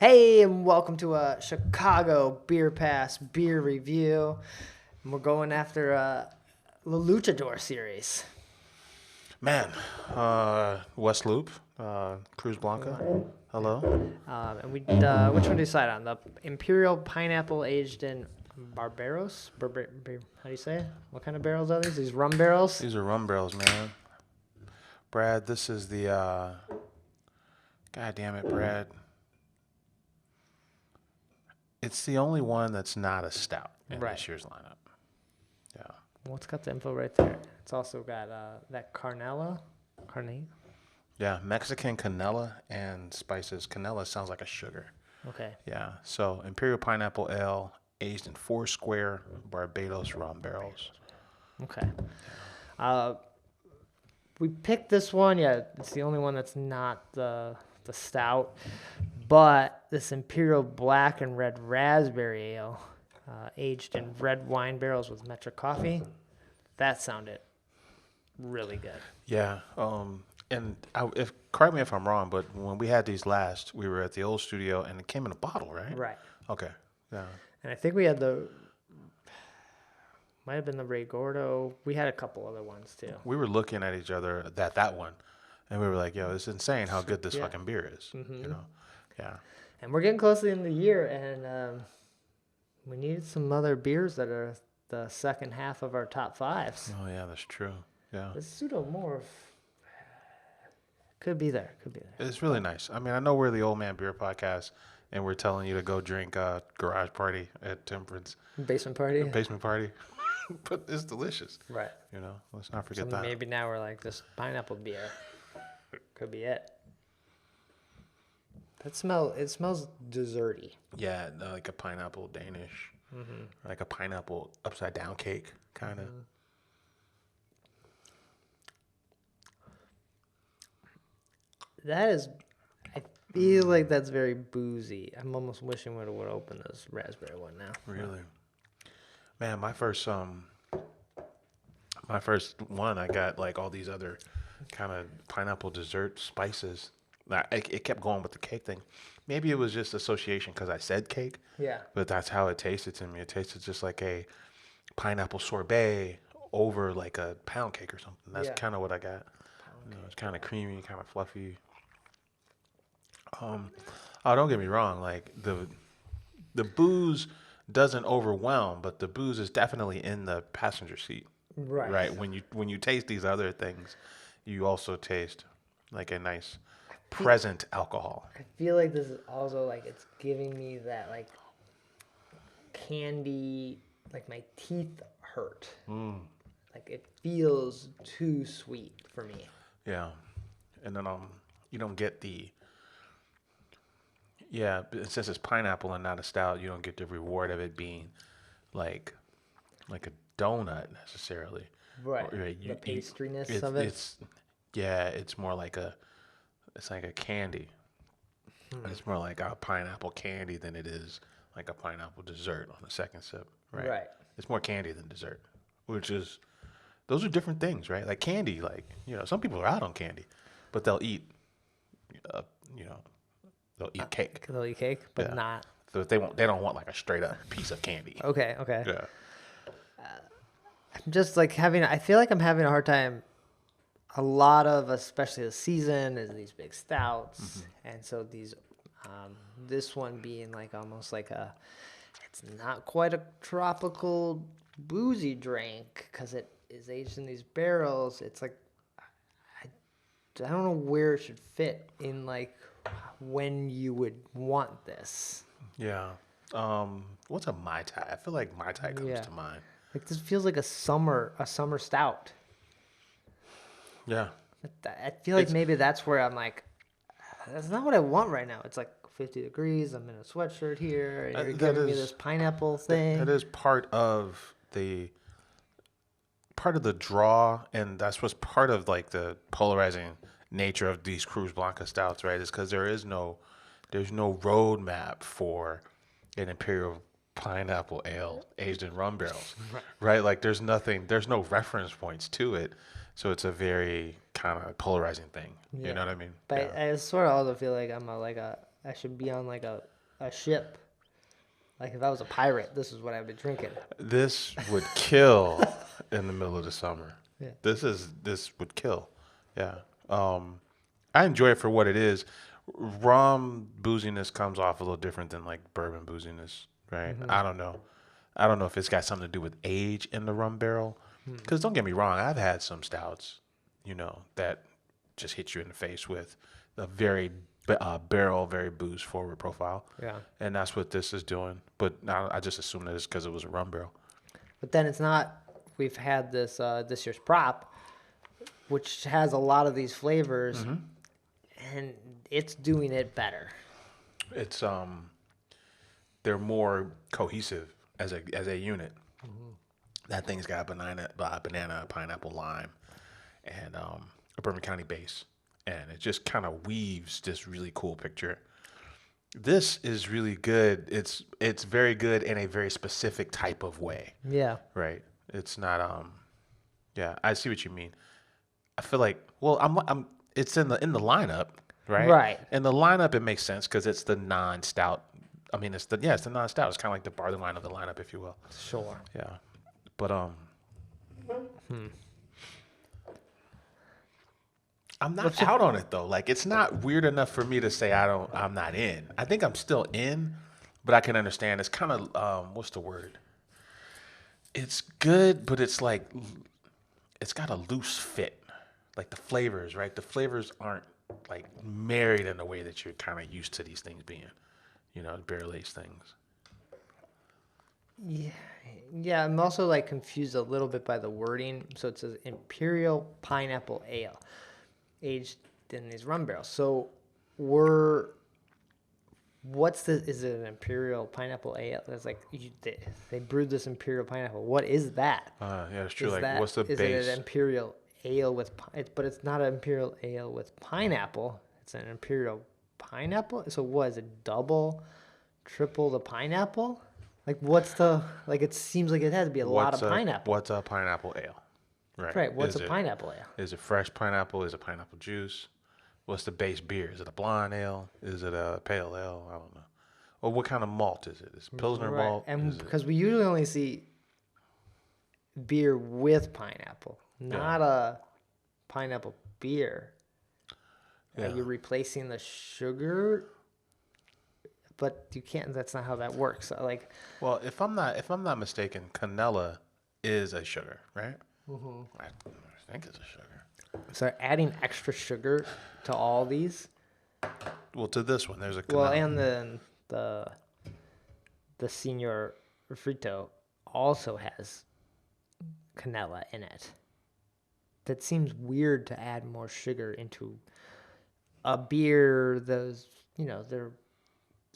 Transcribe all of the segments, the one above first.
Hey, and welcome to a Chicago Beer Pass beer review. And we're going after the Luchador series. Man, West Loop, Cruz Blanca. Hello. And which one do you decide on? The Imperial Pineapple aged in Barbaros? How do you say it? What kind of barrels are these? These rum barrels? These are rum barrels, man. Brad, this is the, God damn it, Brad. It's the only one that's not a stout in Right. this year's lineup. Yeah. Well, it's got the info right there. It's also got that Carne. Yeah, Mexican canela and spices. Canela sounds like a sugar. Okay. Yeah, so Imperial Pineapple Ale aged in 4 square Barbados rum barrels. Okay. We picked this one. Yeah, it's the only one that's not the stout. But this Imperial Black and Red Raspberry Ale, aged in red wine barrels with metric coffee, that sounded really good. Yeah, correct me if I'm wrong, but when we had these last, we were at the old studio and it came in a bottle, right? Right. Okay. Yeah. And I think we had might have been the Ray Gordo. We had a couple other ones too. We were looking at each other that one, and we were like, "Yo, it's insane how good this fucking beer is." Mm-hmm. You know? Yeah. And we're getting close to the end of the year, and we needed some other beers that are the second half of our top fives. Oh yeah, that's true. Yeah. The Pseudomorph could be there. It's really nice. I mean, I know we're the Old Man Beer Podcast, and we're telling you to go drink Garage Party at Temperance Basement Party. Basement Party, but it's delicious. Right. You know, let's not forget So that. maybe now we're like this pineapple beer. Could be it. It smells desserty. Yeah, like a pineapple Danish, like a pineapple upside down cake, kind of. That is, I feel like that's very boozy. I'm almost wishing we would open this raspberry one now. Really, man. My first one, I got like all these other kind of pineapple dessert spices. It kept going with the cake thing. Maybe it was just association because I said cake. Yeah. But that's how it tasted to me. It tasted just like a pineapple sorbet over like a pound cake or something. That's kind of what I got. You know, it's kind of creamy, kind of fluffy. Oh, don't get me wrong. Like the booze doesn't overwhelm, but the booze is definitely in the passenger seat. Right. Right. When you taste these other things, you also taste like a nice present alcohol. I feel like this is also like it's giving me that like candy, like my teeth hurt. Like it feels too sweet for me. Yeah. And then you don't get but since it's pineapple and not a stout, you don't get the reward of it being like a donut necessarily. Right. Or, The pastriness of it. It's more like it's like a candy. It's more like a pineapple candy than it is like a pineapple dessert on the second sip. Right. It's more candy than dessert, those are different things, right? Like candy, like, you know, some people are out on candy, but they'll eat, they'll eat cake. They'll eat cake, but not. So they don't want like a straight up piece of candy. Okay. Yeah. I'm just like I feel like I'm having a hard time. A lot of, especially the season, is these big stouts, and so these, this one being like almost like it's not quite a tropical boozy drink because it is aged in these barrels. It's like I don't know where it should fit in like when you would want this. Yeah. What's a Mai Tai? I feel like Mai Tai comes to mind. Like this feels like a summer stout. Yeah. I feel like maybe that's where I'm like, that's not what I want right now. It's like 50 degrees. I'm in a sweatshirt here. And you're giving me this pineapple thing. That is part of the draw, and that's what's part of like the polarizing nature of these Cruz Blanca stouts, right? Is because there's no roadmap for an imperial pineapple ale aged in rum barrels, right? Like there's no reference points to it. So it's a very kind of polarizing thing. You know what I mean? But I sort of also feel like I'm a I should be on like a ship. Like if I was a pirate, this is what I'd be drinking. This would kill in the middle of the summer. Yeah. This would kill. Yeah. I enjoy it for what it is. Rum booziness comes off a little different than like bourbon booziness, right? Mm-hmm. I don't know. I don't know if it's got something to do with age in the rum barrel. Because don't get me wrong, I've had some stouts, that just hit you in the face with a very barrel, very booze forward profile. Yeah. And that's what this is doing. But now I just assume that it's because it was a rum barrel. But then it's not. We've had this this year's prop, which has a lot of these flavors, and it's doing it better. It's they're more cohesive as a unit. That thing's got banana, pineapple, lime, and a Bourbon County base, and it just kind of weaves this really cool picture. This is really good. It's very good in a very specific type of way. Yeah. Right. It's not yeah, I see what you mean. I feel like I'm it's in the lineup, right? Right. In the lineup it makes sense cuz it's the non-stout. I mean, it's the non-stout. It's kind of like the barley wine of the lineup, if you will. Sure. Yeah. But I'm not out on it though. Like it's not weird enough for me to say I'm not in. I think I'm still in, but I can understand. It's kind of what's the word? It's good, but it's like it's got a loose fit. Like the flavors, right? The flavors aren't like married in the way that you're kind of used to these things being. Barrel-aged things. Yeah. I'm also like confused a little bit by the wording. So it says Imperial Pineapple Ale, aged in these rum barrels. So is it an Imperial Pineapple Ale? It's like they brewed this Imperial Pineapple. What is that? Yeah, it's true. What's the is base? Is it an Imperial Ale but it's not an Imperial Ale with pineapple. It's an Imperial Pineapple. So what is it? Double, triple the pineapple? Like it seems like it has to be a lot of pineapple. What's a pineapple ale? Right. What's a pineapple ale? Is it fresh pineapple? Is it pineapple juice? What's the base beer? Is it a blonde ale? Is it a pale ale? I don't know. Or what kind of malt is it? Is it Pilsner malt? And because we usually only see beer with pineapple, not a pineapple beer. Yeah. You're replacing the sugar, but you can't. That's not how that works. Well, if I'm not mistaken, canela is a sugar, right? Mm-hmm. I think it's a sugar. So adding extra sugar to all these. Well, to this one, there's a canela. Well, and then the Señor Frito also has canela in it. That seems weird to add more sugar into a beer. They're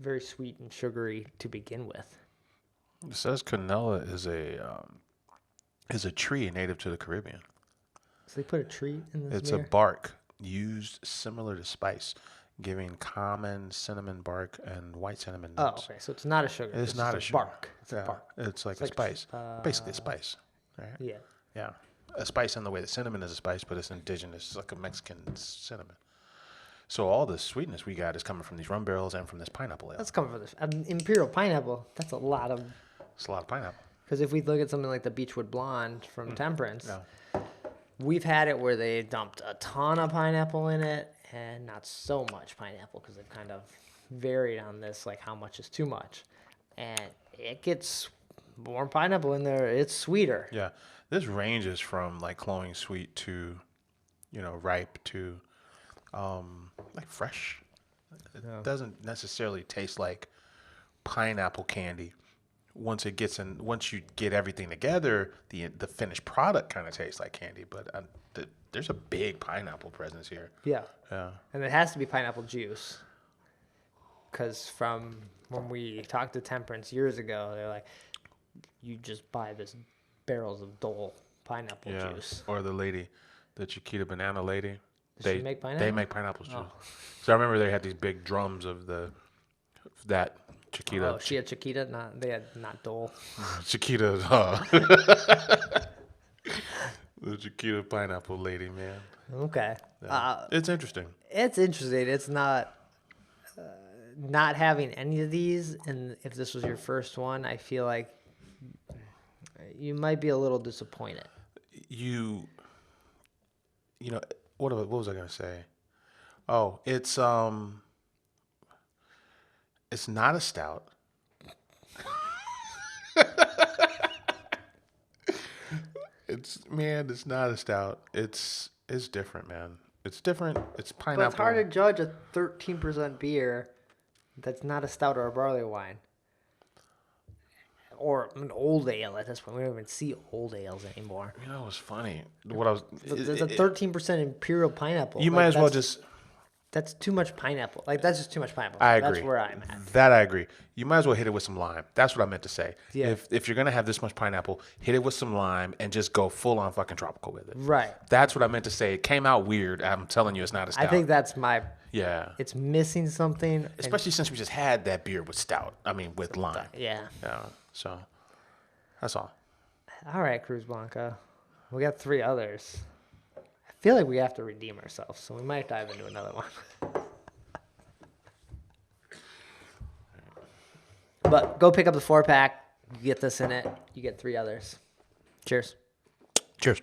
very sweet and sugary to begin with. It says canela is a tree native to the Caribbean. So they put a tree in this It's beer? a bark used similar to spice, giving common cinnamon bark and white cinnamon notes. Oh, okay. So it's not a sugar. It's not a sugar. Bark. It's a bark. It's like a spice. Basically a spice, right? Yeah. Yeah. A spice in the way that cinnamon is a spice, but it's indigenous. It's like a Mexican cinnamon. So all the sweetness we got is coming from these rum barrels and from this pineapple ale. That's coming from this. Imperial Pineapple, that's a lot of... It's a lot of pineapple. Because if we look at something like the Beechwood Blonde from Temperance, we've had it where they dumped a ton of pineapple in it and not so much pineapple because they've kind of varied on this, like how much is too much. And it gets more pineapple in there. It's sweeter. Yeah. This ranges from like cloying sweet to, ripe to like fresh. It doesn't necessarily taste like pineapple candy. Once you get everything together, the finished product kind of tastes like candy. But there's a big pineapple presence here. Yeah. Yeah. And it has to be pineapple juice. Because from when we talked to Temperance years ago, they're like, you just buy this barrels of Dole pineapple juice. Or the Chiquita banana lady. Does she make pineapple? They make pineapple juice. So I remember they had these big drums of that Chiquita. Oh, she had Chiquita, they had not Dole. Chiquita, the Chiquita pineapple lady, man. Okay. Yeah. It's interesting. It's interesting. It's not not having any of these, and if this was your first one, I feel like you might be a little disappointed. You know, what was I gonna say? Oh, it's not a stout. It's not a stout. It's different, man. It's different. It's pineapple. But it's hard to judge a 13% beer that's not a stout or a barley wine. Or an old ale at this point. We don't even see old ales anymore. You know, it was funny. What I was. There's a 13% imperial pineapple. You might as well just. That's too much pineapple. Like, that's just too much pineapple. I agree. That's where I'm at. That I agree. You might as well hit it with some lime. That's what I meant to say. Yeah. If you're going to have this much pineapple, hit it with some lime and just go full on fucking tropical with it. Right. That's what I meant to say. It came out weird. I'm telling you, it's not a stout. I think that's my... Yeah. It's missing something. Especially since we just had that beer with stout. I mean, with lime. Yeah. Yeah. So, that's all. All right, Cruz Blanca. We got 3 others. I feel like we have to redeem ourselves, so we might dive into another one. But go pick up the 4-pack. You get this in it. You get 3 others. Cheers. Cheers.